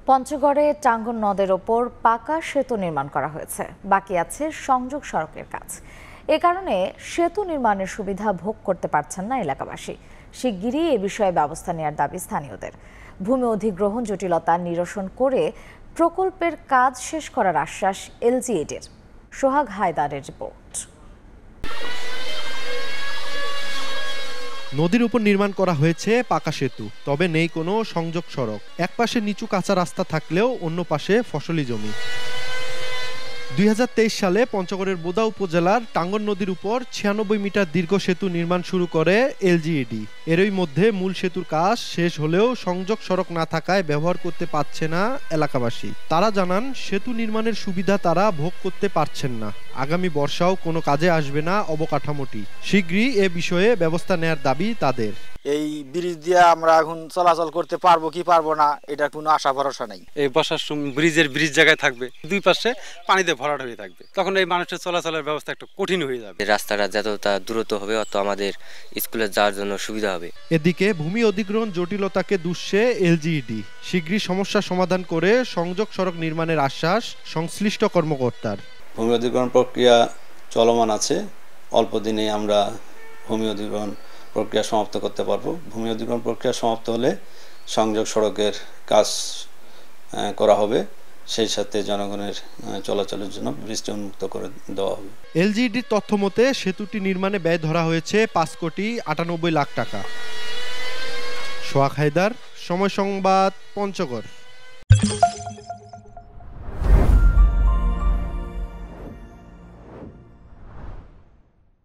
পঞ্চগড়ে টাঙ্গন নদের ওপর পাকা সেতু নির্মাণ করা হয়েছে, বাকি আছে সংযোগ সড়কের কাজ। এ কারণে সেতু নির্মাণের সুবিধা ভোগ করতে পারছেন না এলাকাবাসী। শিগগিরই এ বিষয়ে ব্যবস্থা নেওয়ার দাবি স্থানীয়দের। ভূমি অধিগ্রহণ জটিলতা নিরসন করে প্রকল্পের কাজ শেষ করার আশ্বাস এলজিইডির। সোহাগ হায়দারের রিপোর্ট। নদীর উপর নির্মাণ করা হয়েছে পাকা সেতু, তবে নেই কোনো সংযোগ সড়ক। এক পাশে নিচু কাঁচা রাস্তা থাকলেও অন্য পাশে ফসলি জমি। ২০২৩ সালে পঞ্চগড়ের বোদা উপজেলার টাঙ্গন নদীর উপর ৯৬ মিটার দীর্ঘ সেতু নির্মাণ শুরু করে এলজিইডি। এরই মধ্যে মূল সেতুর কাজ শেষ হলেও সংযোগ সড়ক না থাকায় ব্যবহার করতে পারছে না এলাকাবাসী। তারা জানান, সেতু নির্মাণের সুবিধা তারা ভোগ করতে পারছেন না। আগামী বর্ষাও কোনো কাজে আসবে না অবকাঠামোটি। শীঘ্রই এ বিষয়ে ব্যবস্থা নেয়ার দাবি তাদের। এই ব্রিজ দিয়ে আমরা এখন চলাচল করতে পারবো কি পারবো না, এটার কোনো আশা ভরসা নাই। এই বর্ষার ব্রিজ জায়গায় থাকবে, দুই পাশে পানিতে ভরাট হয়ে থাকবে, তখন এই মানুষের চলাচলের ব্যবস্থা একটু কঠিন হয়ে যাবে। রাস্তাটা যতটা দ্রুত হবে অত আমাদের স্কুলে যাওয়ার জন্য সুবিধা হবে। এদিকে ভূমি অধিগ্রহণ জটিলতাকে দুষছে এলজিইডি। শীঘ্রই সমস্যা সমাধান করে সংযোগ সড়ক নির্মাণের আশ্বাস সংশ্লিষ্ট কর্মকর্তার। ভূমি অধিগ্রহণ প্রক্রিয়া চলমান আছে, অল্প দিনেই আমরা ভূমি অধিগ্রহণ প্রক্রিয়া সমাপ্ত করতে পারবো। ভূমি অধিগ্রহণ প্রক্রিয়া সমাপ্ত হলে সংযোগ সড়কের কাজ করা হবে, সেই সাথে জনগণের চলাচলের জন্য ব্রিজটি উন্মুক্ত করে দেওয়া হবে। এলজিইডির তথ্য মতে সেতুটি নির্মাণে ব্যয় ধরা হয়েছে ৫,৯৮,০০,০০,০০০ টাকা। সোহাগ হায়দার, সময় সংবাদ, পঞ্চগড়।